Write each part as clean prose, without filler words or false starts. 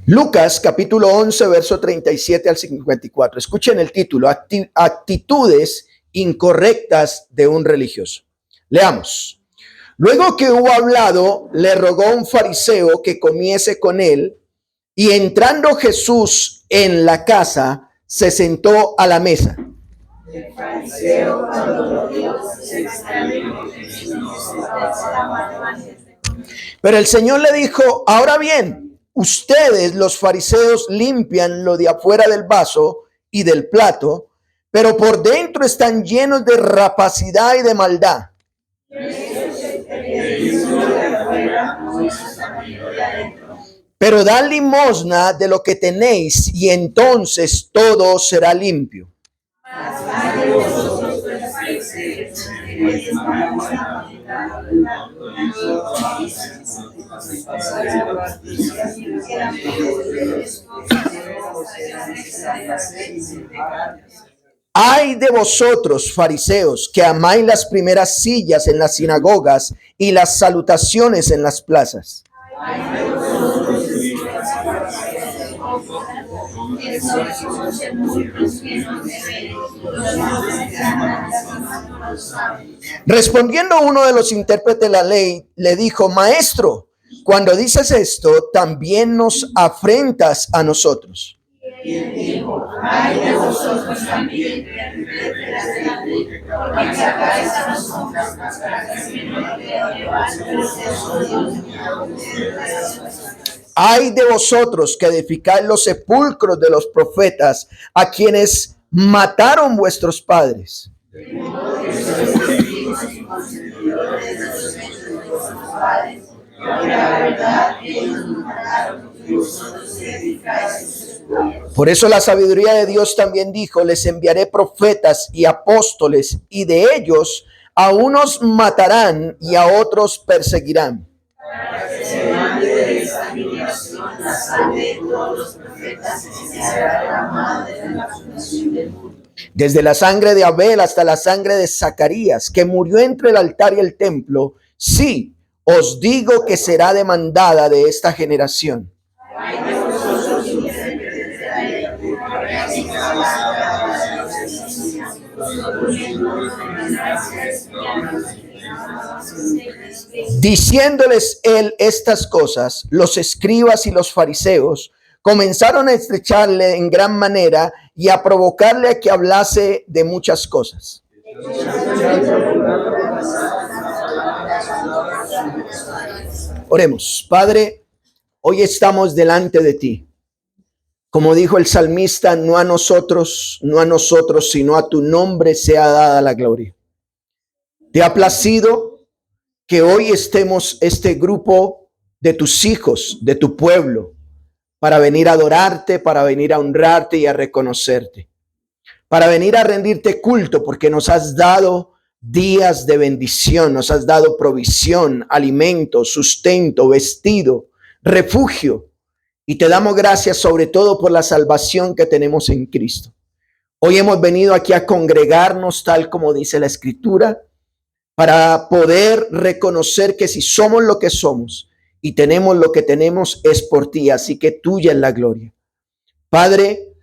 Lucas capítulo 11, verso 37 al 54. Escuchen el título, actitudes incorrectas de un religioso. Leamos. Luego que hubo hablado, le rogó a un fariseo que comiese con él, y entrando Jesús en la casa, se sentó a la mesa. El fariseo, cuando lo vio, se extrañó. Pero el Señor le dijo: ahora bien, ustedes los fariseos limpian lo de afuera del vaso y del plato, pero por dentro están llenos de rapacidad y de maldad. Pero dad limosna de lo que tenéis, y entonces todo será limpio. Ay de vosotros, fariseos, que amáis las primeras sillas en las sinagogas y las salutaciones en las plazas. Respondiendo uno de los intérpretes de la ley, le dijo: Maestro, cuando dices esto, también nos afrentas a nosotros. Y él dijo: ay de vosotros también, porque sacáis a los hombres para que no Ay de vosotros que edificáis los sepulcros de los profetas, a quienes mataron vuestros padres. Por eso la sabiduría de Dios también dijo: les enviaré profetas y apóstoles, y de ellos a unos matarán y a otros perseguirán. Desde la sangre de Abel hasta la sangre de Zacarías, que murió entre el altar y el templo, sí, os digo que será demandada de esta generación. Diciéndoles él estas cosas, los escribas y los fariseos comenzaron a estrecharle en gran manera y a provocarle a que hablase de muchas cosas. Oremos. Padre, hoy estamos delante de ti. Como dijo el salmista: no a nosotros, sino a tu nombre sea dada la gloria. ¿Te ha placido que hoy estemos este grupo de tus hijos, de tu pueblo, para venir a adorarte, para venir a honrarte y a reconocerte, para venir a rendirte culto, porque nos has dado días de bendición, nos has dado provisión, alimento, sustento, vestido, refugio, y te damos gracias sobre todo por la salvación que tenemos en Cristo? Hoy hemos venido aquí a congregarnos tal como dice la Escritura, para poder reconocer que si somos lo que somos y tenemos lo que tenemos es por ti, así que tuya es la gloria. Padre,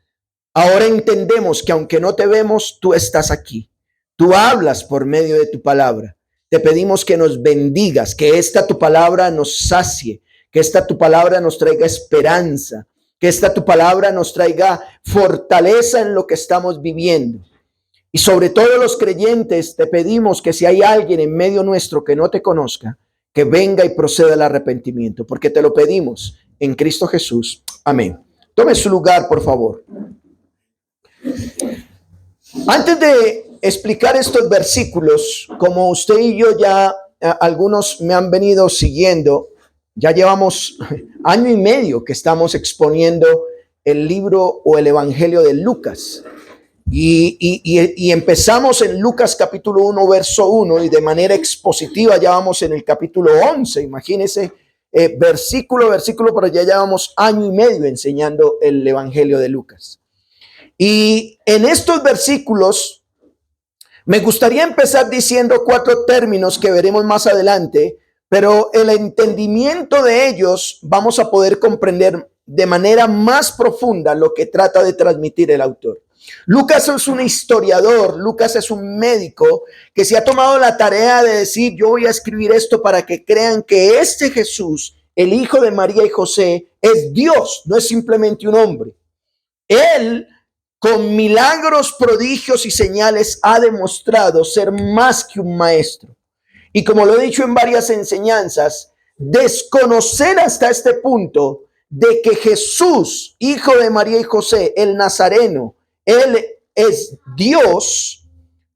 ahora entendemos que aunque no te vemos, tú estás aquí. Tú hablas por medio de tu palabra. Te pedimos que nos bendigas, que esta tu palabra nos sacie, que esta tu palabra nos traiga esperanza, que esta tu palabra nos traiga fortaleza en lo que estamos viviendo. Y sobre todo los creyentes, te pedimos que si hay alguien en medio nuestro que no te conozca, que venga y proceda al arrepentimiento, porque te lo pedimos en Cristo Jesús. Amén. Tome su lugar, por favor. Antes de explicar estos versículos, como usted y yo ya, algunos me han venido siguiendo, ya llevamos año y medio que estamos exponiendo el libro o el Evangelio de Lucas. Y empezamos en Lucas capítulo 1, verso 1, y de manera expositiva ya vamos en el capítulo 11. Imagínense, versículo, pero ya llevamos año y medio enseñando el Evangelio de Lucas. Y en estos versículos me gustaría empezar diciendo 4 términos que veremos más adelante, pero el entendimiento de ellos vamos a poder comprender de manera más profunda lo que trata de transmitir el autor. Lucas es un historiador, Lucas es un médico que se ha tomado la tarea de decir, yo voy a escribir esto para que crean que este Jesús, el hijo de María y José, es Dios, no es simplemente un hombre. Él, con milagros, prodigios y señales, ha demostrado ser más que un maestro. Y como lo he dicho en varias enseñanzas, desconocer hasta este punto de que Jesús, hijo de María y José, el Nazareno, él es Dios,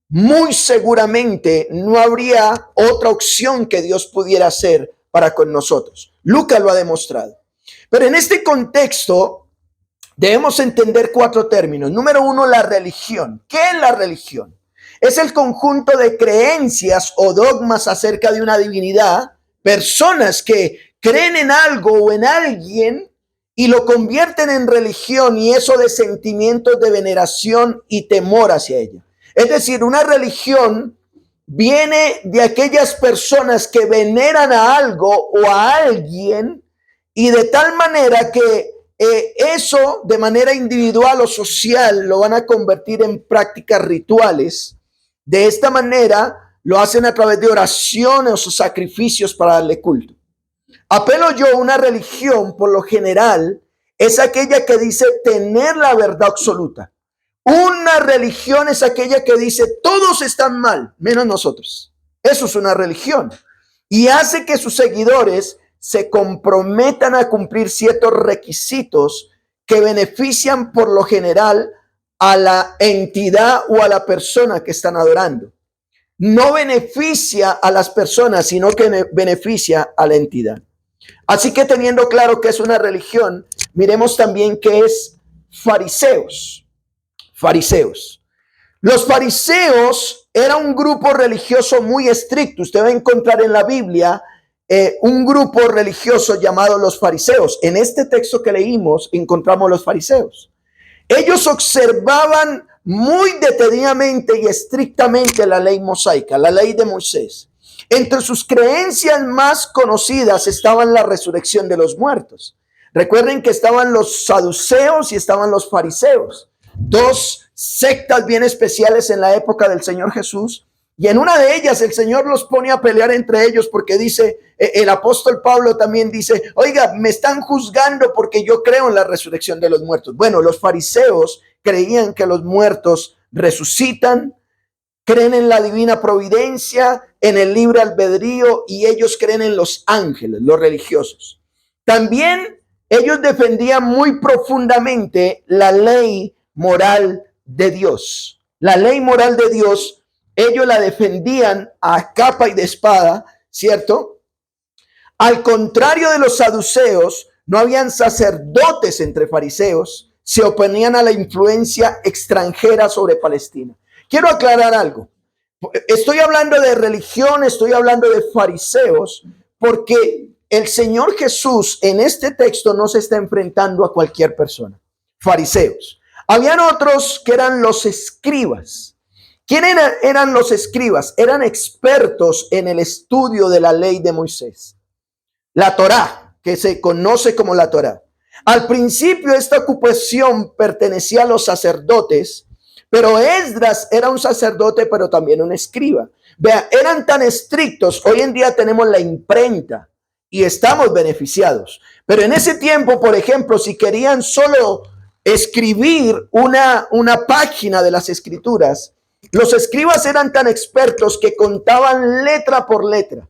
muy seguramente no habría otra opción que Dios pudiera hacer para con nosotros. Lucas lo ha demostrado. Pero en este contexto debemos entender 4 términos. Número 1, la religión. ¿Qué es la religión? Es el conjunto de creencias o dogmas acerca de una divinidad, personas que creen en algo o en alguien y lo convierten en religión, y eso de sentimientos de veneración y temor hacia ella. Es decir, una religión viene de aquellas personas que veneran a algo o a alguien, y de tal manera que eso de manera individual o social lo van a convertir en prácticas rituales. De esta manera lo hacen a través de oraciones o sacrificios para darle culto. Apelo yo a una religión, por lo general, es aquella que dice tener la verdad absoluta. Una religión es aquella que dice todos están mal, menos nosotros. Eso es una religión. Y hace que sus seguidores se comprometan a cumplir ciertos requisitos que benefician por lo general a la entidad o a la persona que están adorando. No beneficia a las personas, sino que beneficia a la entidad. Así que teniendo claro que es una religión, miremos también qué es fariseos. Fariseos. Los fariseos era un grupo religioso muy estricto. Usted va a encontrar en la Biblia un grupo religioso llamado los fariseos. En este texto que leímos encontramos los fariseos. Ellos observaban muy detenidamente y estrictamente la ley mosaica, la ley de Moisés. Entre sus creencias más conocidas estaban la resurrección de los muertos. Recuerden que estaban los saduceos y estaban los fariseos, 2 sectas bien especiales en la época del Señor Jesús. Y en una de ellas el Señor los pone a pelear entre ellos porque dice, el apóstol Pablo también dice, oiga, me están juzgando porque yo creo en la resurrección de los muertos. Bueno, los fariseos creían que los muertos resucitan, creen en la divina providencia, en el libre albedrío, y ellos creen en los ángeles, los religiosos. También ellos defendían muy profundamente la ley moral de Dios. La ley moral de Dios, ellos la defendían a capa y de espada, ¿cierto? Al contrario de los saduceos, no habían sacerdotes entre fariseos, se oponían a la influencia extranjera sobre Palestina. Quiero aclarar algo. Estoy hablando de religión, estoy hablando de fariseos, porque el Señor Jesús en este texto no se está enfrentando a cualquier persona. Fariseos. Habían otros que eran los escribas. ¿Quiénes eran los escribas? Eran expertos en el estudio de la ley de Moisés. La Torá, que se conoce como la Torá. Al principio esta ocupación pertenecía a los sacerdotes, pero Esdras era un sacerdote, pero también un escriba. Vea, eran tan estrictos. Hoy en día tenemos la imprenta y estamos beneficiados. Pero en ese tiempo, por ejemplo, si querían solo escribir una página de las escrituras, los escribas eran tan expertos que contaban letra por letra,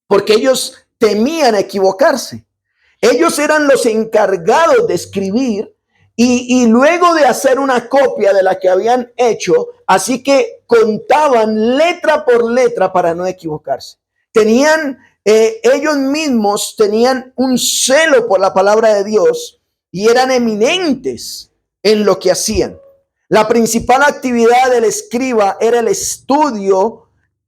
porque ellos temían equivocarse. Ellos eran los encargados de escribir y luego de hacer una copia de la que habían hecho, así que contaban letra por letra para no equivocarse. Ellos mismos tenían un celo por la palabra de Dios y eran eminentes en lo que hacían. La principal actividad del escriba era el estudio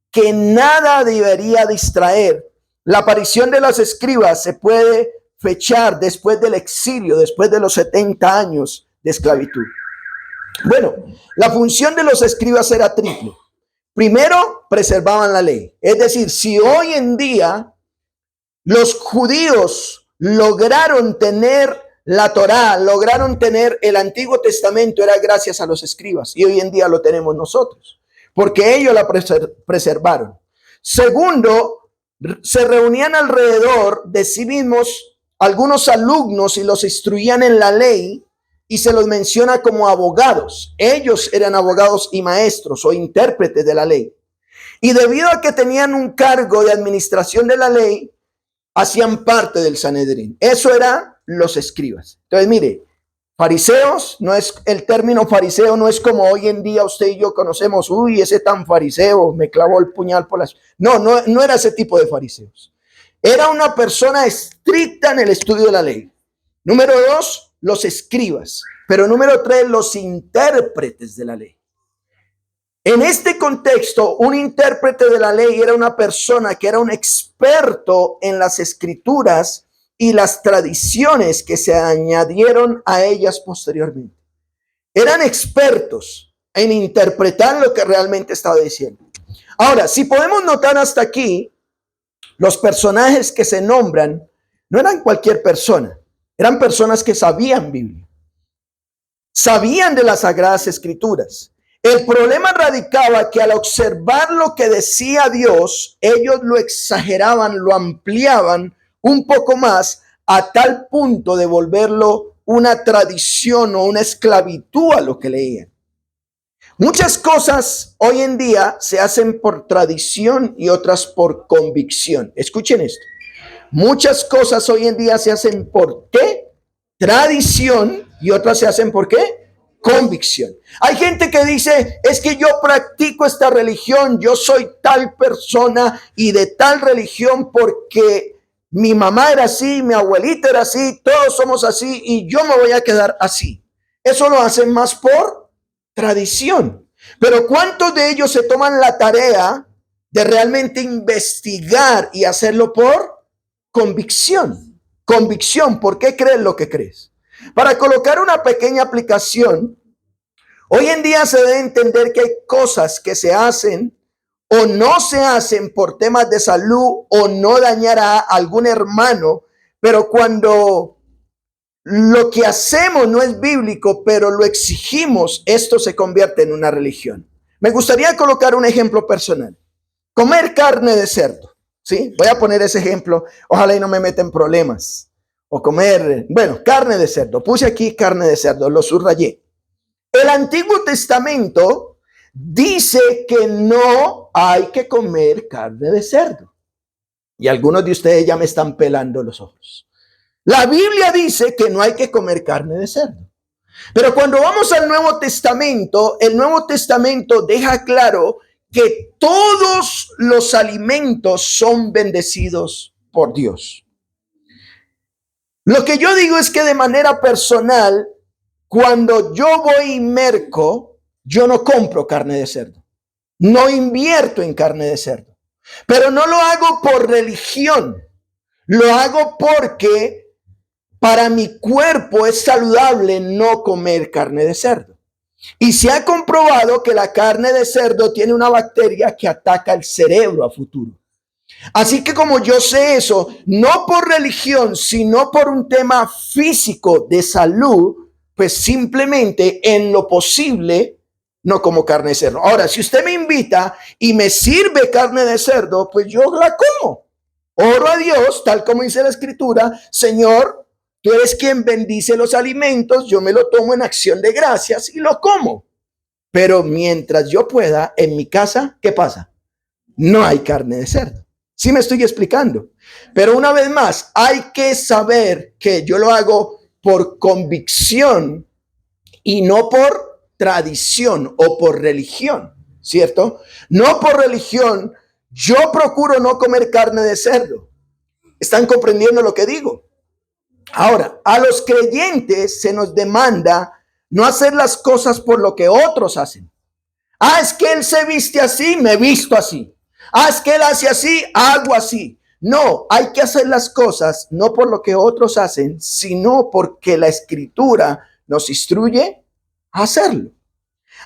que nada debería distraer. La aparición de los escribas se puede fechar después del exilio, después de los 70 años de esclavitud. Bueno, la función de los escribas era triple. Primero, preservaban la ley. Es decir, si hoy en día los judíos lograron tener la Torá, lograron tener el Antiguo Testamento, era gracias a los escribas. Y hoy en día lo tenemos nosotros, porque ellos la preservaron. Segundo, se reunían alrededor de sí mismos algunos alumnos y los instruían en la ley, y se los menciona como abogados. Ellos eran abogados y maestros o intérpretes de la ley. Y debido a que tenían un cargo de administración de la ley, hacían parte del Sanedrín. Eso eran los escribas. Entonces, mire, fariseos, no es el término fariseo, no es como hoy en día usted y yo conocemos, uy, ese tan fariseo, me clavó el puñal por las... No era ese tipo de fariseos. Era una persona estricta en el estudio de la ley. Número 2, los escribas. Pero número 3, los intérpretes de la ley. En este contexto, un intérprete de la ley era una persona que era un experto en las escrituras y las tradiciones que se añadieron a ellas posteriormente. Eran expertos en interpretar lo que realmente estaba diciendo. Ahora, si podemos notar hasta aquí, los personajes que se nombran no eran cualquier persona, eran personas que sabían Biblia, sabían de las Sagradas Escrituras. El problema radicaba que al observar lo que decía Dios, ellos lo exageraban, lo ampliaban un poco más a tal punto de volverlo una tradición o una esclavitud a lo que leían. Muchas cosas hoy en día se hacen por tradición y otras por convicción. Escuchen esto. Muchas cosas hoy en día se hacen por ¿qué? Tradición, y otras se hacen por ¿qué? Convicción. Hay gente que dice, es que yo practico esta religión, yo soy tal persona y de tal religión porque mi mamá era así, mi abuelita era así, todos somos así y yo me voy a quedar así. Eso lo hacen más por tradición. Pero ¿cuántos de ellos se toman la tarea de realmente investigar y hacerlo por convicción? Convicción, ¿por qué crees lo que crees? Para colocar una pequeña aplicación, hoy en día se debe entender que hay cosas que se hacen o no se hacen por temas de salud o no dañar a algún hermano, pero cuando lo que hacemos no es bíblico, pero lo exigimos, esto se convierte en una religión. Me gustaría colocar un ejemplo personal. Comer carne de cerdo, ¿sí? Voy a poner ese ejemplo, ojalá y no me meten problemas. O comer, carne de cerdo. Puse aquí carne de cerdo, lo subrayé. El Antiguo Testamento dice que no hay que comer carne de cerdo. Y algunos de ustedes ya me están pelando los ojos. La Biblia dice que no hay que comer carne de cerdo. Pero cuando vamos al Nuevo Testamento, el Nuevo Testamento deja claro que todos los alimentos son bendecidos por Dios. Lo que yo digo es que de manera personal, cuando yo voy y merco, yo no compro carne de cerdo. No invierto en carne de cerdo. Pero no lo hago por religión. Lo hago porque para mi cuerpo es saludable no comer carne de cerdo. Y se ha comprobado que la carne de cerdo tiene una bacteria que ataca el cerebro a futuro. Así que como yo sé eso, no por religión, sino por un tema físico de salud, pues simplemente en lo posible no como carne de cerdo. Ahora, si usted me invita y me sirve carne de cerdo, pues yo la como. Oro a Dios, tal como dice la Escritura, Señor, tú eres quien bendice los alimentos, yo me lo tomo en acción de gracias y lo como. Pero mientras yo pueda, en mi casa, ¿qué pasa? No hay carne de cerdo. Sí me estoy explicando. Pero una vez más, hay que saber que yo lo hago por convicción y no por tradición o por religión, ¿cierto? No por religión. Yo procuro no comer carne de cerdo. ¿Están comprendiendo lo que digo? Ahora, a los creyentes se nos demanda no hacer las cosas por lo que otros hacen. Ah, es que él se viste así, me visto así. Ah, es que él hace así, hago así. No, hay que hacer las cosas no por lo que otros hacen, sino porque la Escritura nos instruye a hacerlo.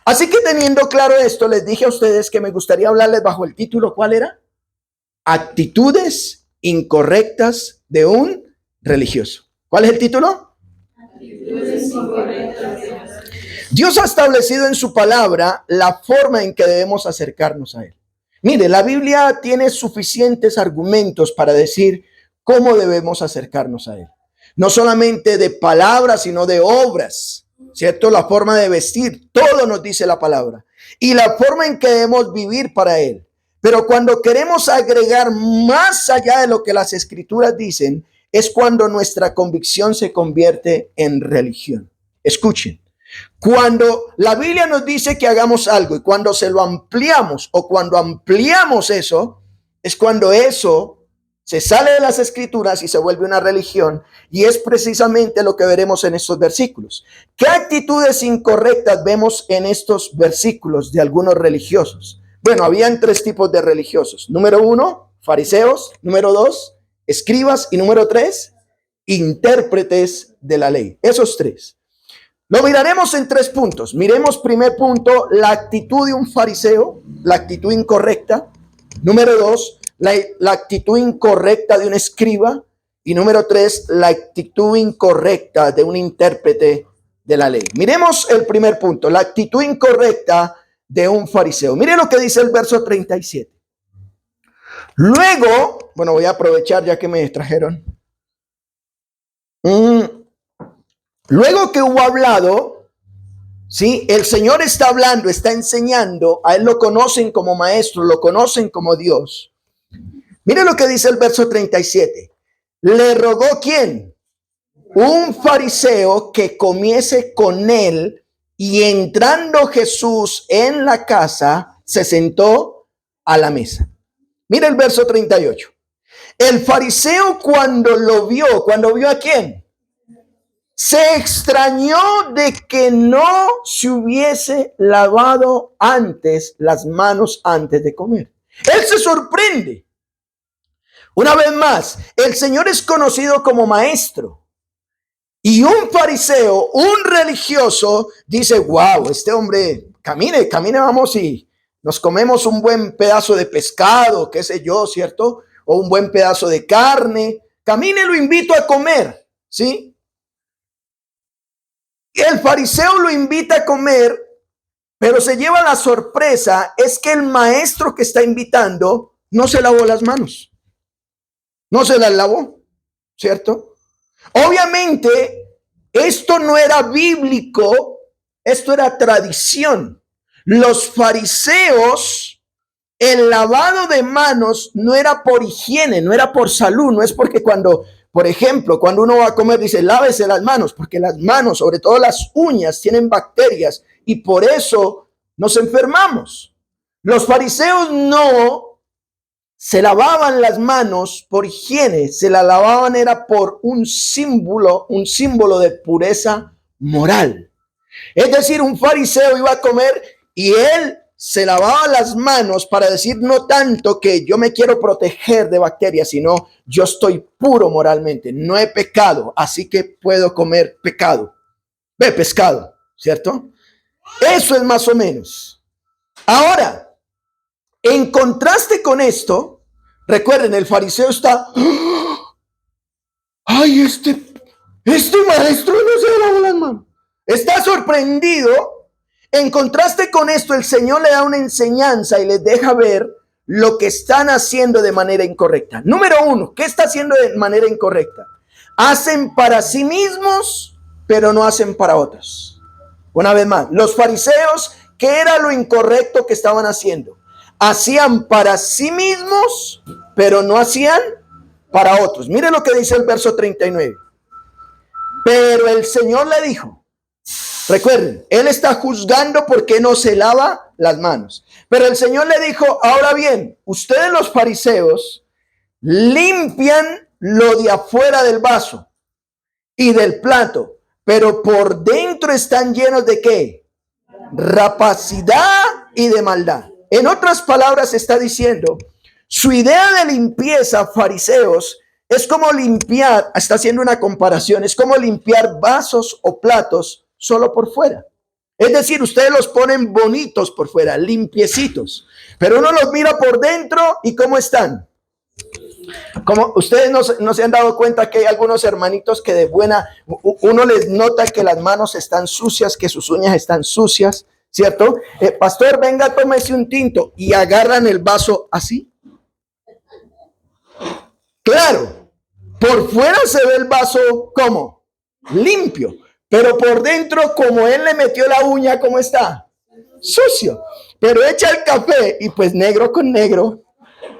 Así que teniendo claro esto, les dije a ustedes que me gustaría hablarles bajo el título, ¿cuál era? Actitudes incorrectas de un religioso. ¿Cuál es el título? Dios ha establecido en su palabra la forma en que debemos acercarnos a Él. Mire, la Biblia tiene suficientes argumentos para decir cómo debemos acercarnos a Él. No solamente de palabras, sino de obras, ¿cierto? La forma de vestir, todo nos dice la palabra. Y la forma en que debemos vivir para Él. Pero cuando queremos agregar más allá de lo que las Escrituras dicen, es cuando nuestra convicción se convierte en religión. Escuchen. Cuando la Biblia nos dice que hagamos algo y cuando se lo ampliamos o cuando ampliamos eso, es cuando eso se sale de las Escrituras y se vuelve una religión, y es precisamente lo que veremos en estos versículos. ¿Qué actitudes incorrectas vemos en estos versículos de algunos religiosos? Bueno, habían tres tipos de religiosos. Número 1, fariseos. Número 2, escribas. Y número 3, intérpretes de la ley. Esos tres. Lo miraremos en 3 puntos. Miremos, primer punto, la actitud de un fariseo, la actitud incorrecta. Número 2, la actitud incorrecta de un escriba. Y número 3, la actitud incorrecta de un intérprete de la ley. Miremos el primer punto, la actitud incorrecta de un fariseo. Mire lo que dice el verso 37. Luego, bueno, voy a aprovechar ya que me distrajeron. Luego que hubo hablado, ¿sí? El Señor está hablando, está enseñando, a Él lo conocen como maestro, lo conocen como Dios. Mire lo que dice el verso 37. Le rogó ¿quién? Un fariseo que comiese con él, y entrando Jesús en la casa, se sentó a la mesa. Mire el verso 38. El fariseo cuando vio ¿a quién? Se extrañó de que no se hubiese lavado antes las manos antes de comer. Él se sorprende. Una vez más, el Señor es conocido como maestro. Y un fariseo, un religioso, dice, wow, este hombre, camine, vamos y nos comemos un buen pedazo de pescado, qué sé yo, ¿cierto? O un buen pedazo de carne. Camine, lo invito a comer, ¿sí? El fariseo lo invita a comer, pero se lleva la sorpresa, es que el maestro que está invitando no se lavó las manos. No se las lavó, ¿cierto? Obviamente, esto no era bíblico, esto era tradición. Los fariseos, el lavado de manos no era por higiene, no era por salud, no es porque cuando, por ejemplo, cuando uno va a comer dice lávese las manos, porque las manos, sobre todo las uñas, tienen bacterias y por eso nos enfermamos. Los fariseos no se lavaban las manos por higiene, se la lavaban era por un símbolo de pureza moral. Es decir, un fariseo iba a comer y él se lavaba las manos para decir no tanto que yo me quiero proteger de bacterias, sino yo estoy puro moralmente, no he pecado, así que puedo comer pescado, ¿cierto? Eso es más o menos. Ahora, en contraste con esto, recuerden, el fariseo está, ay, este maestro no se lavó las manos. Está sorprendido. En contraste con esto, el Señor le da una enseñanza y les deja ver lo que están haciendo de manera incorrecta. Número 1, ¿qué está haciendo de manera incorrecta? Hacen para sí mismos, pero no hacen para otros. Una vez más, los fariseos, ¿qué era lo incorrecto que estaban haciendo? Hacían para sí mismos, pero no hacían para otros. Mire lo que dice el verso 39. Pero el Señor le dijo, recuerden, Él está juzgando porque no se lava las manos. Pero el Señor le dijo, ahora bien, ustedes los fariseos limpian lo de afuera del vaso y del plato, pero por dentro están llenos de ¿qué? Rapacidad y de maldad. En otras palabras está diciendo, su idea de limpieza, fariseos, es como limpiar, está haciendo una comparación, es como limpiar vasos o platos solo por fuera. Es decir, ustedes los ponen bonitos por fuera, limpiecitos, pero uno los mira por dentro y ¿cómo están? Como ustedes no se han dado cuenta que hay algunos hermanitos que de buena, uno les nota que las manos están sucias, que sus uñas están sucias, ¿cierto? Pastor, venga, tómese un tinto y agarran el vaso así. Claro, por fuera se ve el vaso como limpio, pero por dentro, como él le metió la uña, ¿cómo está? Sucio. Pero echa el café y pues negro con negro,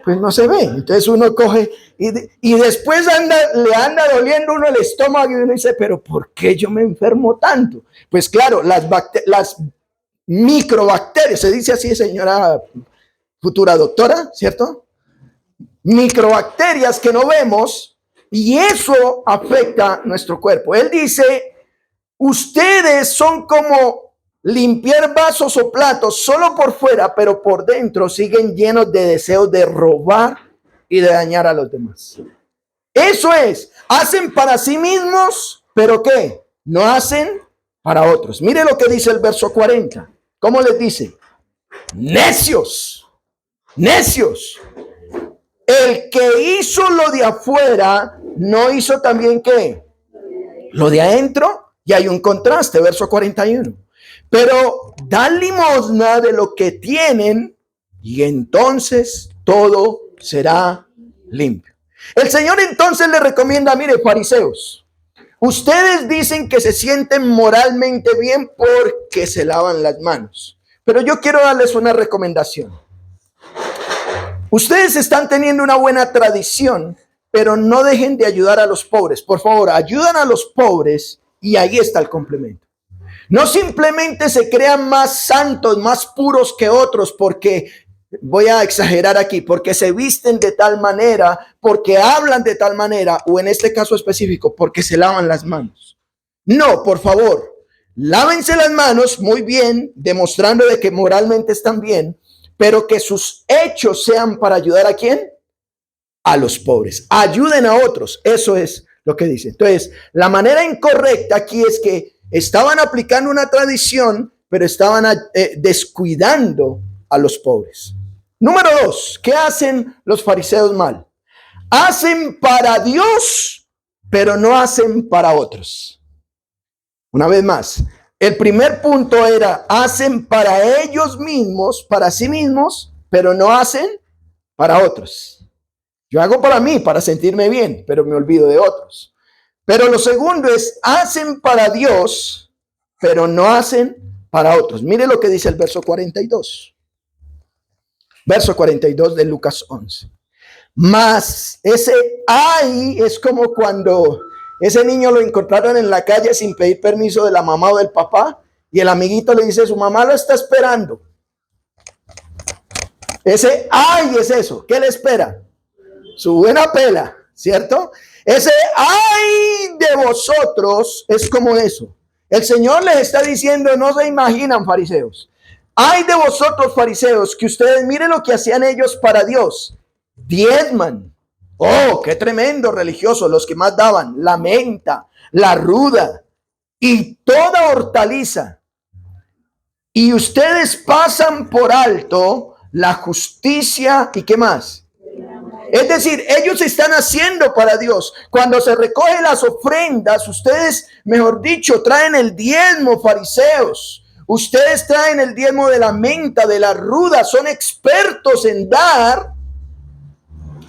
pues no se ve. Entonces uno coge y después le anda doliendo uno el estómago y uno dice, pero ¿por qué yo me enfermo tanto? Pues claro, las microbacterias, se dice así, señora futura doctora, ¿cierto? Microbacterias que no vemos y eso afecta nuestro cuerpo. Él dice, ustedes son como limpiar vasos o platos solo por fuera, pero por dentro siguen llenos de deseos de robar y de dañar a los demás. Eso es, hacen para sí mismos, pero ¿qué? No hacen para otros. Mire lo que dice el verso 40. ¿Cómo les dice? Necios, necios. El que hizo lo de afuera, ¿no hizo también qué? Lo de adentro. Y hay un contraste, verso 41. Pero dan limosna de lo que tienen y entonces todo será limpio. El Señor entonces le recomienda, mire, fariseos, ustedes dicen que se sienten moralmente bien porque se lavan las manos. Pero yo quiero darles una recomendación. Ustedes están teniendo una buena tradición, pero no dejen de ayudar a los pobres. Por favor, ayudan a los pobres y ahí está el complemento. No simplemente se crean más santos, más puros que otros porque, voy a exagerar aquí, porque se visten de tal manera, porque hablan de tal manera, o en este caso específico, porque se lavan las manos. No, por favor, lávense las manos muy bien, demostrando de que moralmente están bien, pero que sus hechos sean para ayudar ¿a quién? A los pobres. Ayuden a otros. Eso es lo que dice. Entonces, la manera incorrecta aquí es que estaban aplicando una tradición, pero estaban descuidando a los pobres. Número 2, ¿qué hacen los fariseos mal? Hacen para Dios, pero no hacen para otros. Una vez más, el primer punto era, hacen para ellos mismos, para sí mismos, pero no hacen para otros. Yo hago para mí, para sentirme bien, pero me olvido de otros. Pero lo segundo es, hacen para Dios, pero no hacen para otros. Mire lo que dice el verso 42. Verso 42 de Lucas 11. Más ese ay es como cuando ese niño lo encontraron en la calle sin pedir permiso de la mamá o del papá y el amiguito le dice, su mamá lo está esperando. Ese ay es eso. ¿Qué le espera? Su buena pela, ¿cierto? Ese ay de vosotros es como eso. El Señor les está diciendo, no se imaginan, fariseos. Ay de vosotros, fariseos, que ustedes miren lo que hacían ellos para Dios. Diezman. Oh, qué tremendo religioso, los que más daban. La menta, la ruda y toda hortaliza. Y ustedes pasan por alto la justicia y ¿qué más? Es decir, ellos están haciendo para Dios. Cuando se recogen las ofrendas, ustedes, mejor dicho, traen el diezmo, fariseos. Ustedes traen el diezmo de la menta, de la ruda. Son expertos en dar,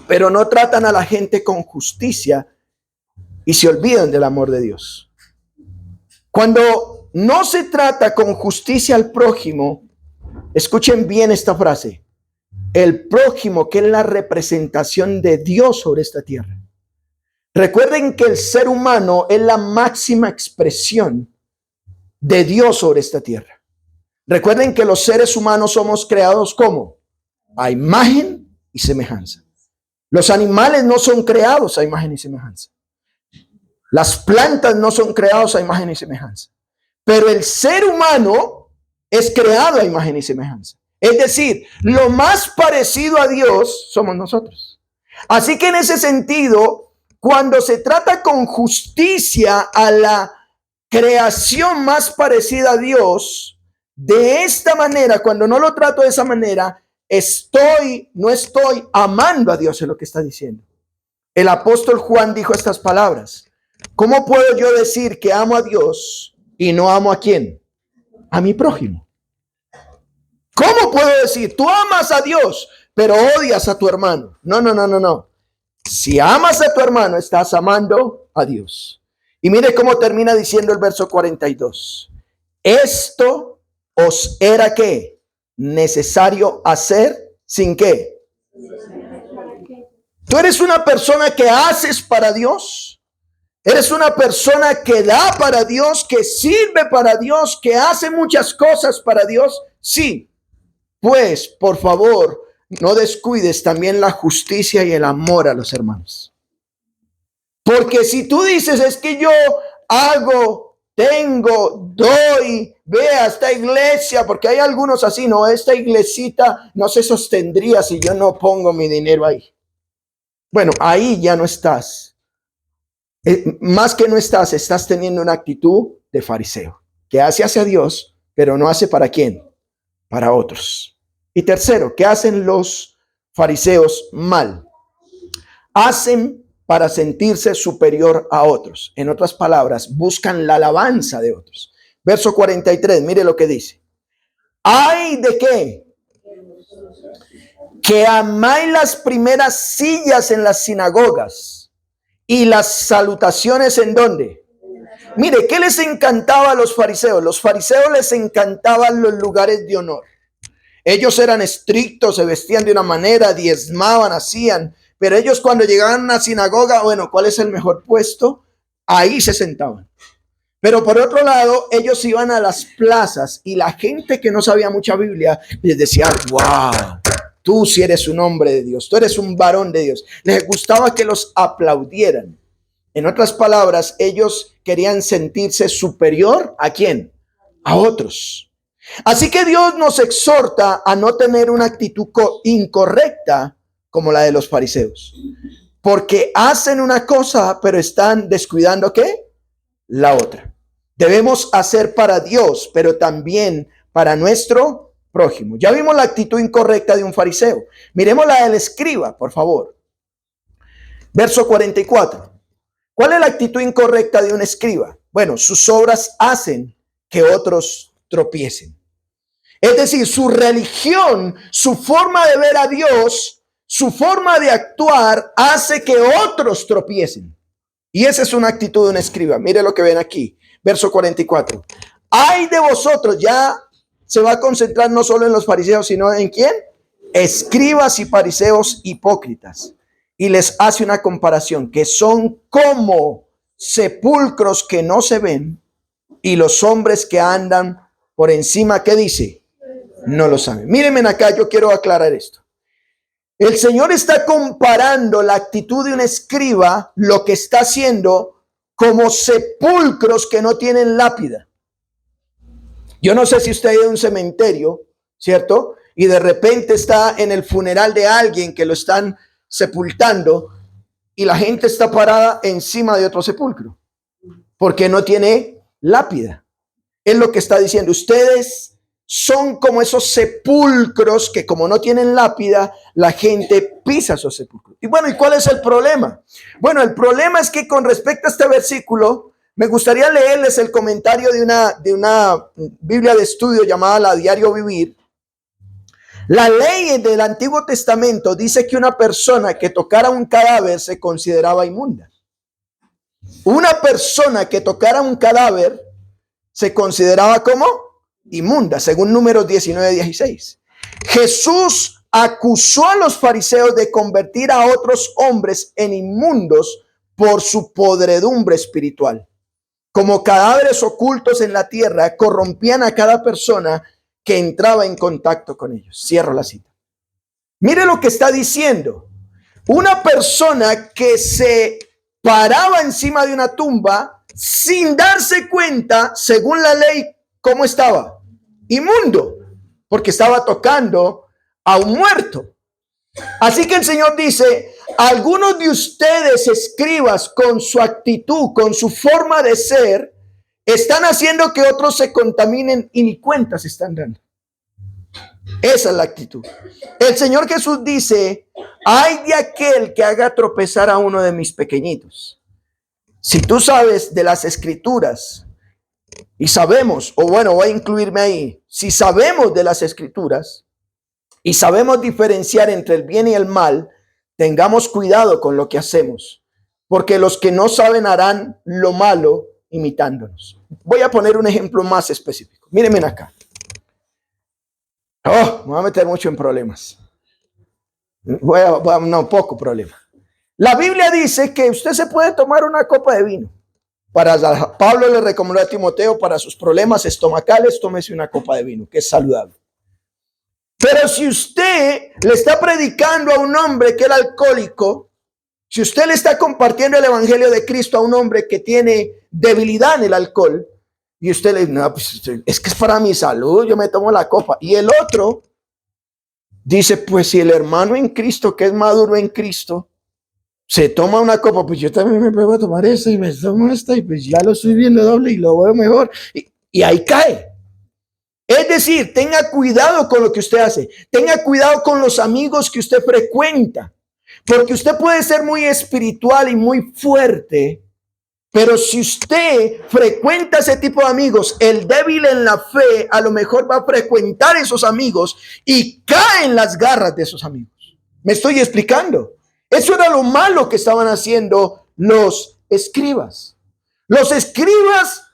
pero no tratan a la gente con justicia y se olvidan del amor de Dios. Cuando no se trata con justicia al prójimo, escuchen bien esta frase. El prójimo, que es la representación de Dios sobre esta tierra. Recuerden que el ser humano es la máxima expresión de Dios sobre esta tierra. Recuerden que los seres humanos somos creados ¿cómo? A imagen y semejanza. Los animales no son creados a imagen y semejanza. Las plantas no son creados a imagen y semejanza. Pero el ser humano es creado a imagen y semejanza. Es decir, lo más parecido a Dios somos nosotros. Así que en ese sentido, cuando se trata con justicia a la creación más parecida a Dios, de esta manera, cuando no lo trato de esa manera, no estoy amando a Dios, es lo que está diciendo. el apóstol Juan dijo estas palabras: ¿cómo puedo yo decir que amo a Dios y no amo a quién? A mi prójimo. ¿Cómo puedo decir, tú amas a Dios, pero odias a tu hermano? No. Si amas a tu hermano, estás amando a Dios. Y mire cómo termina diciendo el verso 42. Esto os era ¿qué? Necesario hacer, ¿sin qué? Tú eres una persona que haces para Dios. Eres una persona que da para Dios, que sirve para Dios, que hace muchas cosas para Dios. Sí, pues por favor, no descuides también la justicia y el amor a los hermanos. Porque si tú dices, es que yo hago, tengo, doy, ve a esta iglesia, porque hay algunos así, no, esta iglesita no se sostendría si yo no pongo mi dinero ahí. Bueno, ahí ya no estás. Más que no estás teniendo una actitud de fariseo, que hace hacia Dios, pero no hace para quién, para otros. Y tercero, ¿qué hacen los fariseos mal? Hacen para sentirse superior a otros. En otras palabras, buscan la alabanza de otros. Verso 43, mire lo que dice. ¿Ay de qué? Que amáis las primeras sillas en las sinagogas y las salutaciones ¿en dónde? Mire, ¿qué les encantaba a los fariseos? Los fariseos les encantaban los lugares de honor. Ellos eran estrictos, se vestían de una manera, diezmaban, hacían. Pero ellos cuando llegaban a una sinagoga, bueno, ¿cuál es el mejor puesto? Ahí se sentaban. Pero por otro lado, ellos iban a las plazas y la gente que no sabía mucha Biblia les decía, wow, tú sí eres un hombre de Dios, tú eres un varón de Dios. Les gustaba que los aplaudieran. En otras palabras, ellos querían sentirse superior ¿a quién? A otros. Así que Dios nos exhorta a no tener una actitud incorrecta como la de los fariseos, porque hacen una cosa pero están descuidando ¿qué? La otra. Debemos hacer para Dios, pero también para nuestro prójimo. Ya vimos la actitud incorrecta de un fariseo. Miremos la del escriba, por favor. Verso 44. ¿Cuál es la actitud incorrecta de un escriba? Bueno, sus obras hacen que otros tropiecen. Es decir, su religión, su forma de ver a Dios, su forma de actuar hace que otros tropiecen. Y esa es una actitud de un escriba. Mire lo que ven aquí. Verso 44. Ay de vosotros, ya se va a concentrar no solo en los fariseos, sino en ¿quién? Escribas y fariseos hipócritas. Y les hace una comparación, que son como sepulcros que no se ven y los hombres que andan por encima, ¿qué dice? No lo saben. Mírenme acá, yo quiero aclarar esto. El Señor está comparando la actitud de un escriba, lo que está haciendo, como sepulcros que no tienen lápida. Yo no sé si usted ha ido a un cementerio, ¿cierto? Y de repente está en el funeral de alguien que lo están sepultando y la gente está parada encima de otro sepulcro porque no tiene lápida. Es lo que está diciendo. Ustedes son como esos sepulcros que como no tienen lápida, la gente pisa esos sepulcros. Y bueno, ¿y cuál es el problema? Bueno, el problema es que con respecto a este versículo, me gustaría leerles el comentario de una Biblia de estudio llamada la Diario Vivir. La ley del Antiguo Testamento dice que una persona que tocara un cadáver se consideraba inmunda. Una persona que tocara un cadáver se consideraba como inmunda, según Números 19:16. Jesús acusó a los fariseos de convertir a otros hombres en inmundos por su podredumbre espiritual. Como cadáveres ocultos en la tierra, corrompían a cada persona que entraba en contacto con ellos. Cierro la cita. Mire lo que está diciendo. Una persona que se paraba encima de una tumba sin darse cuenta, según la ley, ¿cómo estaba? Inmundo, porque estaba tocando a un muerto. Así que el Señor dice, algunos de ustedes, escribas, con su actitud, con su forma de ser, están haciendo que otros se contaminen y ni cuenta se están dando. Esa es la actitud. El Señor Jesús dice, ay de aquel que haga tropezar a uno de mis pequeñitos. Si tú sabes de las escrituras y sabemos, o bueno, voy a incluirme ahí, si sabemos de las escrituras y sabemos diferenciar entre el bien y el mal, tengamos cuidado con lo que hacemos, porque los que no saben harán lo malo imitándonos. Voy a poner un ejemplo más específico. Mírenme acá. Me voy a meter mucho en problemas. No, poco problema. La Biblia dice que usted se puede tomar una copa de vino. Pablo le recomendó a Timoteo para sus problemas estomacales, tómese una copa de vino, que es saludable. Pero si usted le está predicando a un hombre que era alcohólico, si usted le está compartiendo el evangelio de Cristo a un hombre que tiene debilidad en el alcohol, y usted le dice, no, pues es que es para mi salud, yo me tomo la copa. Y el otro dice, pues si el hermano en Cristo, que es maduro en Cristo, se toma una copa, pues yo también me puedo tomar esta y me tomo esta y pues ya lo estoy viendo doble y lo veo mejor. Y ahí cae. Es decir, tenga cuidado con lo que usted hace. Tenga cuidado con los amigos que usted frecuenta. Porque usted puede ser muy espiritual y muy fuerte, pero si usted frecuenta ese tipo de amigos, el débil en la fe a lo mejor va a frecuentar esos amigos y cae en las garras de esos amigos. ¿Me estoy explicando? Eso era lo malo que estaban haciendo los escribas. Los escribas,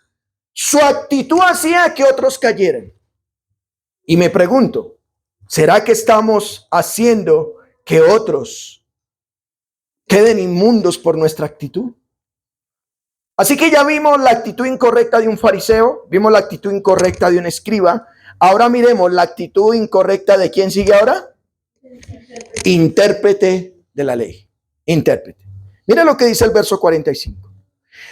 su actitud hacía que otros cayeran. Y me pregunto, ¿será que estamos haciendo que otros queden inmundos por nuestra actitud? Así que ya vimos la actitud incorrecta de un fariseo, vimos la actitud incorrecta de un escriba. Ahora miremos la actitud incorrecta de ¿quién sigue ahora? Intérprete de la ley. Intérprete. Mira lo que dice el verso 45.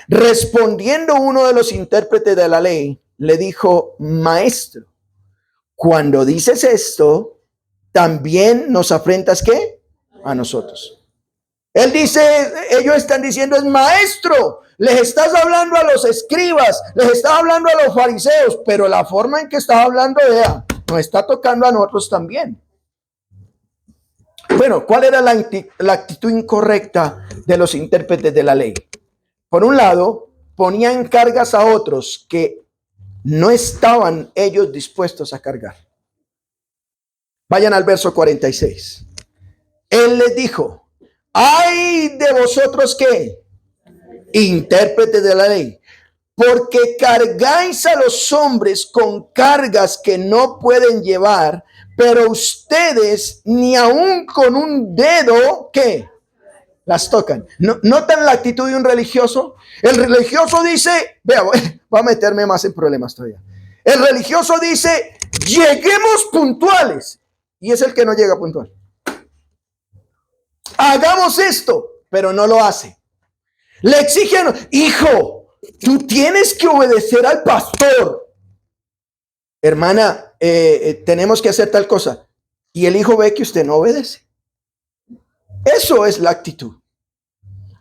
Respondiendo uno de los intérpretes de la ley, le dijo, maestro, cuando dices esto, también nos afrentas ¿qué? A nosotros. Él dice, ellos están diciendo, es maestro, les estás hablando a los escribas, les estás hablando a los fariseos, pero la forma en que estás hablando nos está tocando a nosotros también. Bueno, ¿cuál era la actitud incorrecta de los intérpretes de la ley? Por un lado, ponían cargas a otros que no estaban ellos dispuestos a cargar. Vayan al verso 46. Él les dijo, ¡ay de vosotros que intérpretes de la ley! Porque cargáis a los hombres con cargas que no pueden llevar, pero ustedes ni aun con un dedo, ¿qué? Las tocan. ¿Notan la actitud de un religioso? El religioso dice, vea, voy a meterme más en problemas todavía. El religioso dice, lleguemos puntuales. Y es el que no llega puntual. Hagamos esto, pero no lo hace. Le exigen, hijo, tú tienes que obedecer al pastor. Hermana, tenemos que hacer tal cosa. Y el hijo ve que usted no obedece. Eso es la actitud.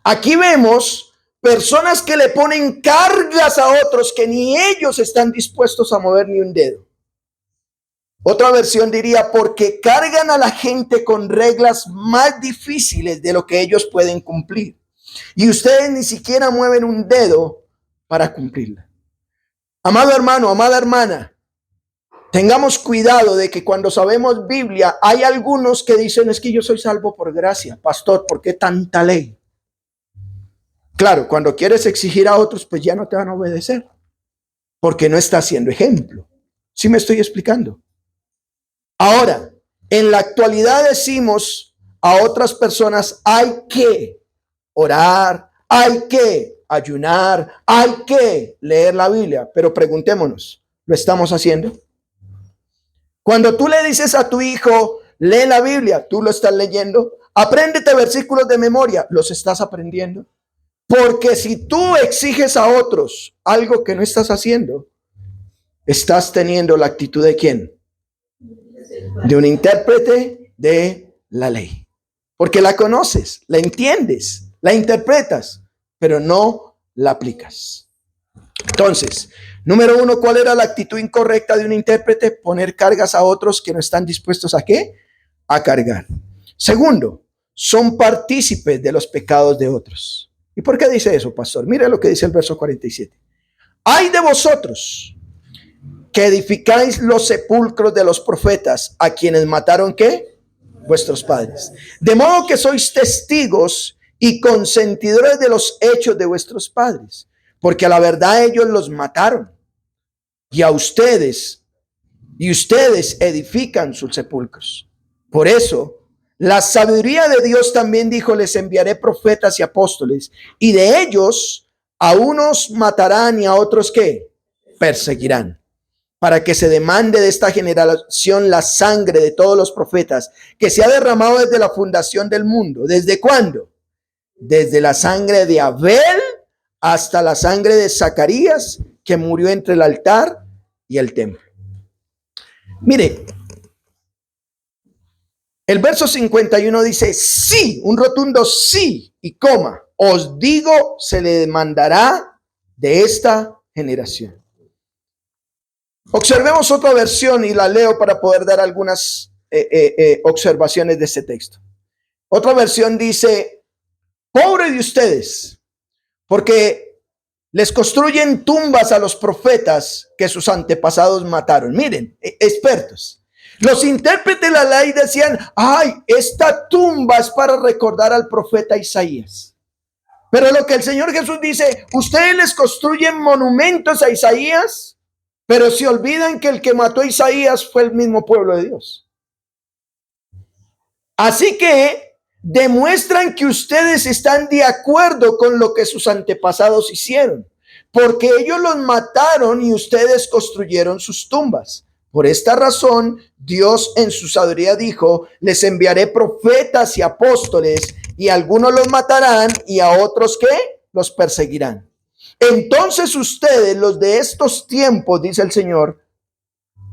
Aquí vemos personas que le ponen cargas a otros que ni ellos están dispuestos a mover ni un dedo. Otra versión diría, porque cargan a la gente con reglas más difíciles de lo que ellos pueden cumplir. Y ustedes ni siquiera mueven un dedo para cumplirla. Amado hermano, amada hermana, tengamos cuidado de que cuando sabemos Biblia, hay algunos que dicen, es que yo soy salvo por gracia. Pastor, ¿por qué tanta ley? Claro, cuando quieres exigir a otros, pues ya no te van a obedecer. Porque no estás siendo ejemplo. ¿Sí me estoy explicando? Ahora, en la actualidad decimos a otras personas, hay que orar, hay que ayunar, hay que leer la Biblia. Pero preguntémonos, ¿lo estamos haciendo? Cuando tú le dices a tu hijo, lee la Biblia, ¿tú lo estás leyendo? Apréndete versículos de memoria, ¿los estás aprendiendo? Porque si tú exiges a otros algo que no estás haciendo, estás teniendo la actitud ¿de quién? De un intérprete de la ley. Porque la conoces, la entiendes, la interpretas, pero no la aplicas. Entonces, número uno, ¿cuál era la actitud incorrecta de un intérprete? Poner cargas a otros que no están dispuestos ¿a qué? A cargar. Segundo, son partícipes de los pecados de otros. ¿Y por qué dice eso, pastor? Mire lo que dice el verso 47. Ay de vosotros que edificáis los sepulcros de los profetas, a quienes mataron ¿qué? Vuestros padres. De modo que sois testigos y consentidores de los hechos de vuestros padres, porque a la verdad ellos los mataron y ustedes edifican sus sepulcros. Por eso, la sabiduría de Dios también dijo, les enviaré profetas y apóstoles, y de ellos a unos matarán y a otros ¿qué? Perseguirán, para que se demande de esta generación la sangre de todos los profetas que se ha derramado desde la fundación del mundo. ¿Desde cuándo? Desde la sangre de Abel hasta la sangre de Zacarías, que murió entre el altar y el templo. Mire, el verso 51 dice, sí, un rotundo sí, y coma, os digo, se le demandará de esta generación. Observemos otra versión y la leo para poder dar algunas observaciones de este texto. Otra versión dice, pobre de ustedes, porque les construyen tumbas a los profetas que sus antepasados mataron. Miren, expertos. Los intérpretes de la ley decían, ay, esta tumba es para recordar al profeta Isaías. Pero lo que el Señor Jesús dice, ustedes les construyen monumentos a Isaías, pero se olvidan que el que mató a Isaías fue el mismo pueblo de Dios. Así que demuestran que ustedes están de acuerdo con lo que sus antepasados hicieron, porque ellos los mataron y ustedes construyeron sus tumbas. Por esta razón, Dios en su sabiduría dijo, les enviaré profetas y apóstoles, y algunos los matarán y a otros ¿qué? Los perseguirán. Entonces ustedes, los de estos tiempos, dice el Señor,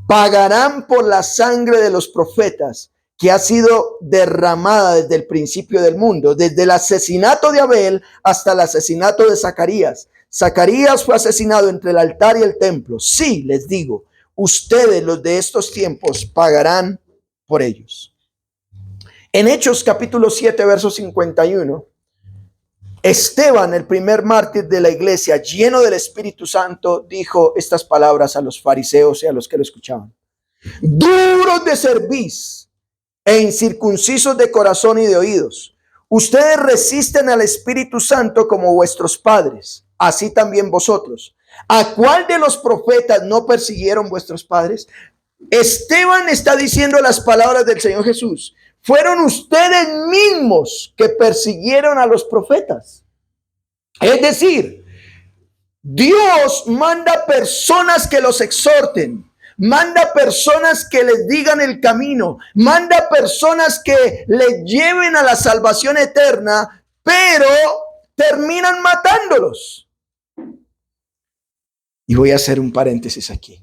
pagarán por la sangre de los profetas que ha sido derramada desde el principio del mundo, desde el asesinato de Abel hasta el asesinato de Zacarías. Zacarías fue asesinado entre el altar y el templo. Sí, les digo, ustedes, los de estos tiempos, pagarán por ellos. En Hechos capítulo 7, verso 51, Esteban, el primer mártir de la iglesia, lleno del Espíritu Santo, dijo estas palabras a los fariseos y a los que lo escuchaban. Duros de cerviz e incircuncisos de corazón y de oídos, ustedes resisten al Espíritu Santo como vuestros padres, así también vosotros. ¿A cuál de los profetas no persiguieron vuestros padres? Esteban está diciendo las palabras del Señor Jesús. Fueron ustedes mismos que persiguieron a los profetas. Es decir, Dios manda personas que los exhorten, manda personas que les digan el camino, manda personas que les lleven a la salvación eterna, pero terminan matándolos. Y voy a hacer un paréntesis aquí.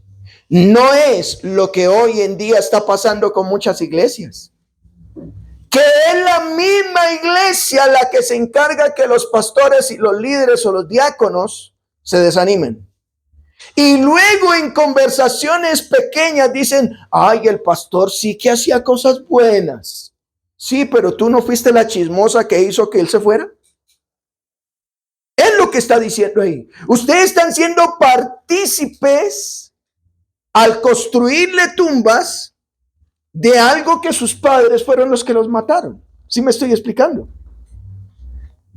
No es lo que hoy en día está pasando con muchas iglesias, que es la misma iglesia la que se encarga que los pastores y los líderes o los diáconos se desanimen. Y luego en conversaciones pequeñas dicen, ay, el pastor sí que hacía cosas buenas. Sí, pero tú no fuiste la chismosa que hizo que él se fuera. Es lo que está diciendo ahí. Ustedes están siendo partícipes al construirle tumbas de algo que sus padres fueron los que los mataron. ¿Sí me estoy explicando?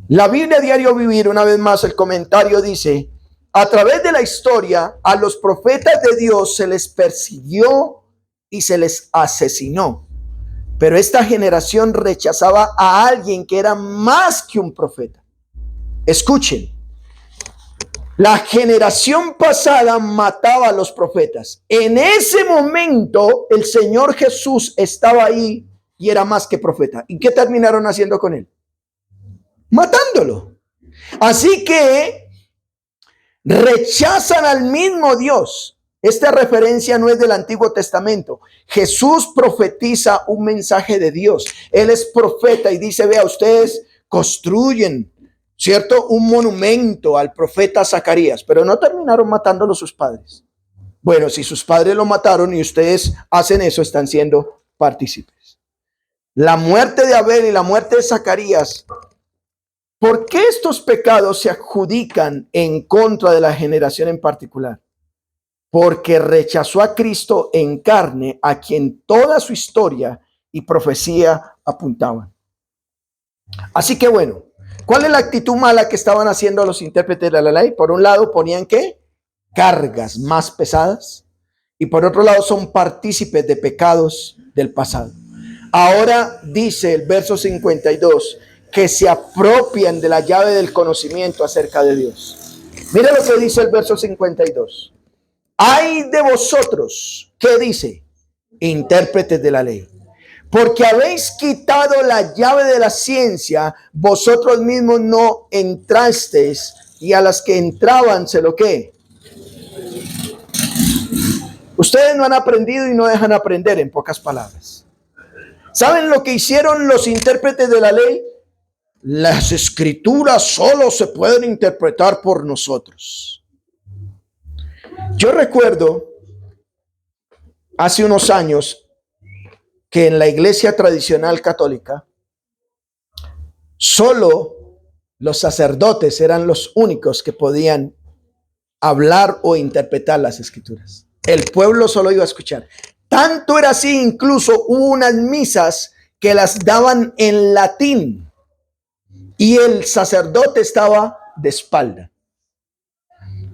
La Biblia Diario Vivir, una vez más, el comentario dice, a través de la historia, a los profetas de Dios se les persiguió y se les asesinó. Pero esta generación rechazaba a alguien que era más que un profeta. Escuchen. La generación pasada mataba a los profetas. En ese momento el Señor Jesús estaba ahí y era más que profeta. ¿Y qué terminaron haciendo con él? Matándolo. Así que rechazan al mismo Dios. Esta referencia no es del Antiguo Testamento. Jesús profetiza un mensaje de Dios. Él es profeta y dice, vea, ustedes construyen ¿cierto? Un monumento al profeta Zacarías, pero no terminaron matándolo sus padres. Bueno, si sus padres lo mataron y ustedes hacen eso, están siendo partícipes. La muerte de Abel y la muerte de Zacarías, ¿por qué estos pecados se adjudican en contra de la generación en particular? Porque rechazó a Cristo en carne, a quien toda su historia y profecía apuntaban. Así que bueno, ¿cuál es la actitud mala que estaban haciendo los intérpretes de la ley? Por un lado ponían ¿qué? Cargas más pesadas, y por otro lado son partícipes de pecados del pasado. Ahora dice el verso 52 que se apropian de la llave del conocimiento acerca de Dios. Mira lo que dice el verso 52. Ay de vosotros, ¿qué dice? Intérpretes de la ley, porque habéis quitado la llave de la ciencia, vosotros mismos no entrasteis, y a las que entraban se lo que. Ustedes no han aprendido y no dejan aprender, en pocas palabras. ¿Saben lo que hicieron los intérpretes de la ley? Las escrituras solo se pueden interpretar por nosotros. Yo recuerdo hace unos años que en la iglesia tradicional católica solo los sacerdotes eran los únicos que podían hablar o interpretar las escrituras. El pueblo solo iba a escuchar. Tanto era así, incluso hubo unas misas que las daban en latín y el sacerdote estaba de espalda.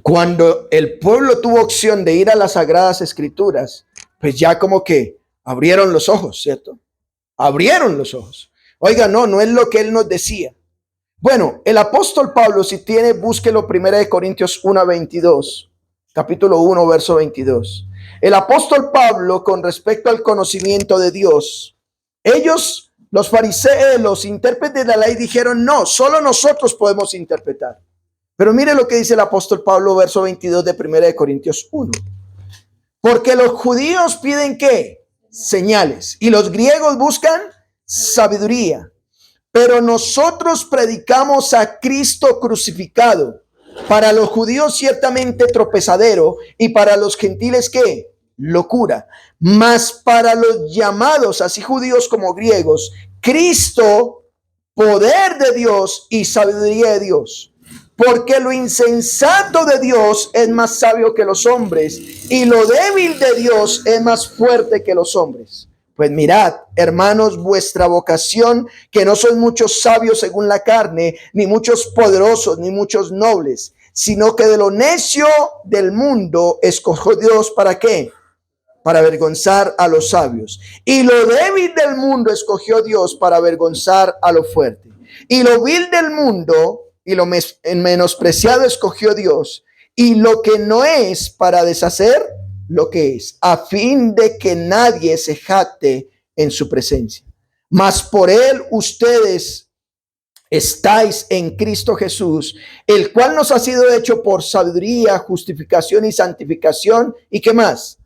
Cuando el pueblo tuvo opción de ir a las sagradas escrituras, pues ya como que abrieron los ojos, ¿cierto? Abrieron los ojos. Oiga, no es lo que él nos decía. Bueno, el apóstol Pablo, si tiene, búsquelo, 1 Corintios 1:22, capítulo 1, verso 22. El apóstol Pablo, con respecto al conocimiento de Dios, ellos, los fariseos, los intérpretes de la ley, dijeron, no, solo nosotros podemos interpretar. Pero mire lo que dice el apóstol Pablo, verso 22 de 1 Corintios 1. Porque los judíos piden ¿qué? Señales, y los griegos buscan sabiduría. Pero nosotros predicamos a Cristo crucificado, para los judíos ciertamente tropezadero, y para los gentiles ¿qué? Locura. Mas para los llamados, así judíos como griegos, Cristo, poder de Dios y sabiduría de Dios. Porque lo insensato de Dios es más sabio que los hombres, y lo débil de Dios es más fuerte que los hombres. Pues mirad, hermanos, vuestra vocación, que no son muchos sabios según la carne, ni muchos poderosos, ni muchos nobles, sino que de lo necio del mundo escogió Dios, ¿para qué? Para avergonzar a los sabios. Y lo débil del mundo escogió Dios para avergonzar a lo fuerte. Y lo vil del mundo y lo menospreciado escogió Dios, y lo que no es, para deshacer lo que es, a fin de que nadie se jacte en su presencia. Mas por él ustedes estáis en Cristo Jesús, el cual nos ha sido hecho por sabiduría, justificación y santificación, y ¿qué más?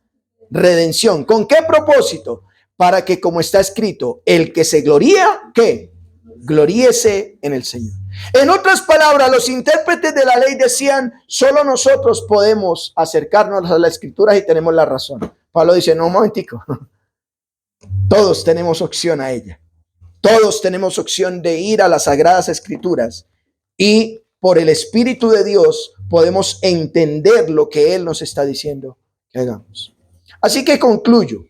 Redención. ¿Con qué propósito? Para que, como está escrito, el que se gloría, ¿qué? Gloríese en el Señor. En otras palabras, los intérpretes de la ley decían, solo nosotros podemos acercarnos a las escrituras y tenemos la razón. Pablo dice, no, un momentico. Todos tenemos opción a ella. Todos tenemos opción de ir a las sagradas escrituras y por el Espíritu de Dios podemos entender lo que Él nos está diciendo que hagamos. Así que concluyo.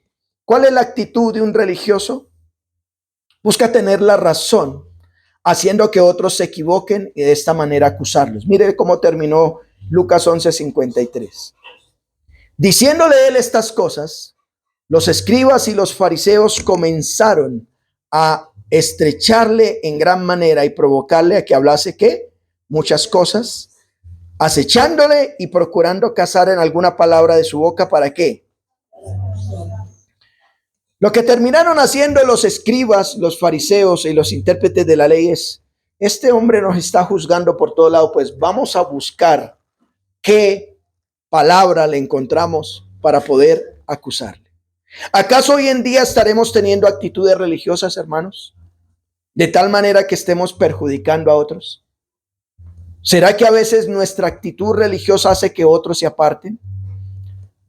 ¿Cuál es la actitud de un religioso? Busca tener la razón, haciendo que otros se equivoquen y de esta manera acusarlos. Mire cómo terminó Lucas 11:53. Diciéndole él estas cosas, los escribas y los fariseos comenzaron a estrecharle en gran manera y provocarle a que hablase ¿qué? Muchas cosas, acechándole y procurando cazar en alguna palabra de su boca. ¿Para qué? Lo que terminaron haciendo los escribas, los fariseos y los intérpretes de la ley es, este hombre nos está juzgando por todo lado, pues vamos a buscar qué palabra le encontramos para poder acusarle. ¿Acaso hoy en día estaremos teniendo actitudes religiosas, hermanos? De tal manera que estemos perjudicando a otros. ¿Será que a veces nuestra actitud religiosa hace que otros se aparten?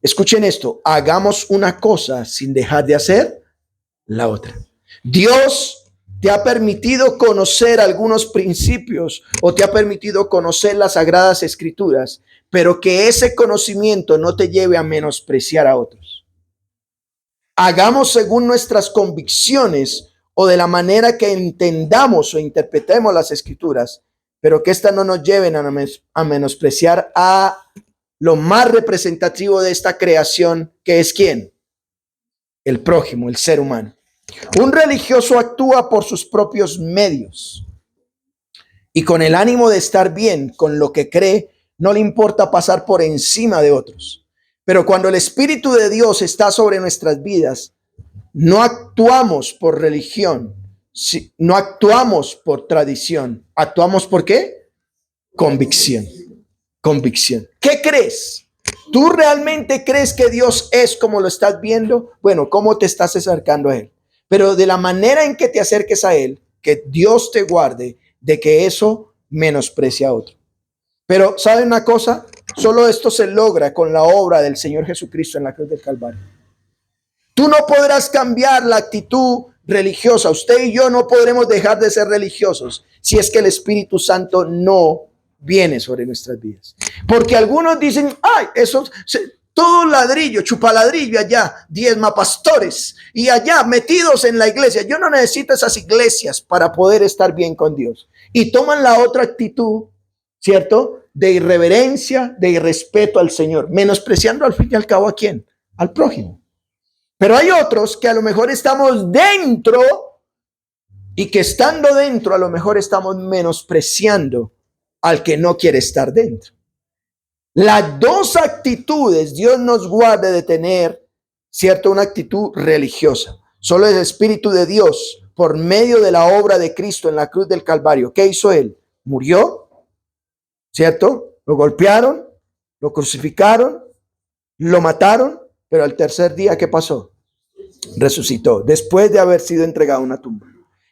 Escuchen esto, hagamos una cosa sin dejar de hacer la otra. Dios te ha permitido conocer algunos principios o te ha permitido conocer las Sagradas Escrituras, pero que ese conocimiento no te lleve a menospreciar a otros. Hagamos según nuestras convicciones o de la manera que entendamos o interpretemos las Escrituras, pero que éstas no nos lleven a menospreciar a lo más representativo de esta creación, que es ¿quién? El prójimo, el ser humano. Un religioso actúa por sus propios medios y con el ánimo de estar bien con lo que cree, no le importa pasar por encima de otros. Pero cuando el Espíritu de Dios está sobre nuestras vidas, no actuamos por religión, no actuamos por tradición. ¿Actuamos por qué? Convicción. Convicción. ¿Qué crees? ¿Tú realmente crees que Dios es como lo estás viendo? Bueno, ¿cómo te estás acercando a Él? Pero de la manera en que te acerques a Él, que Dios te guarde de que eso menosprecie a otro. Pero ¿saben una cosa? Solo esto se logra con la obra del Señor Jesucristo en la cruz del Calvario. Tú no podrás cambiar la actitud religiosa. Usted y yo no podremos dejar de ser religiosos si es que el Espíritu Santo no viene sobre nuestras vidas. Porque algunos dicen, ay, eso, todo ladrillo, chupaladrillo allá, diezma pastores y allá metidos en la iglesia. Yo no necesito esas iglesias para poder estar bien con Dios. Y toman la otra actitud, ¿cierto? De irreverencia, de irrespeto al Señor, menospreciando al fin y al cabo ¿a quién? Al prójimo. Pero hay otros que a lo mejor estamos dentro y que estando dentro a lo mejor estamos menospreciando al que no quiere estar dentro. Las dos actitudes Dios nos guarde de tener, ¿cierto? Una actitud religiosa. Solo el Espíritu de Dios, por medio de la obra de Cristo en la cruz del Calvario, ¿qué hizo Él? Murió, ¿cierto? Lo golpearon, lo crucificaron, lo mataron, pero al tercer día, ¿qué pasó? Resucitó, después de haber sido entregado a una tumba.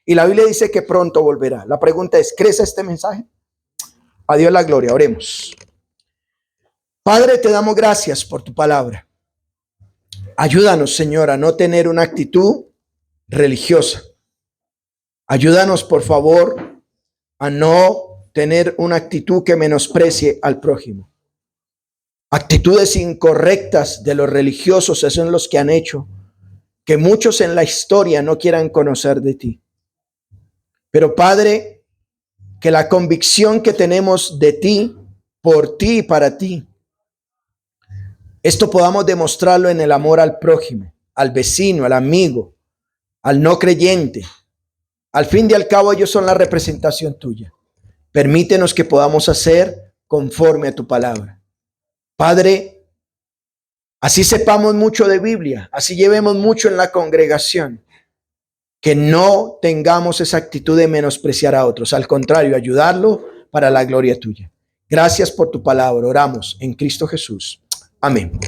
Y la Biblia dice que pronto volverá. La pregunta es, ¿crees este mensaje? A Dios la gloria, oremos. Padre, te damos gracias por tu palabra. Ayúdanos, Señor, a no tener una actitud religiosa. Ayúdanos, por favor, a no tener una actitud que menosprecie al prójimo. Actitudes incorrectas de los religiosos son los que han hecho que muchos en la historia no quieran conocer de ti. Pero, Padre, que la convicción que tenemos de ti, por ti y para ti, esto podamos demostrarlo en el amor al prójimo, al vecino, al amigo, al no creyente. Al fin y al cabo, ellos son la representación tuya. Permítenos que podamos hacer conforme a tu palabra. Padre, así sepamos mucho de Biblia, así llevemos mucho en la congregación, que no tengamos esa actitud de menospreciar a otros. Al contrario, ayudarlo para la gloria tuya. Gracias por tu palabra. Oramos en Cristo Jesús. Amén.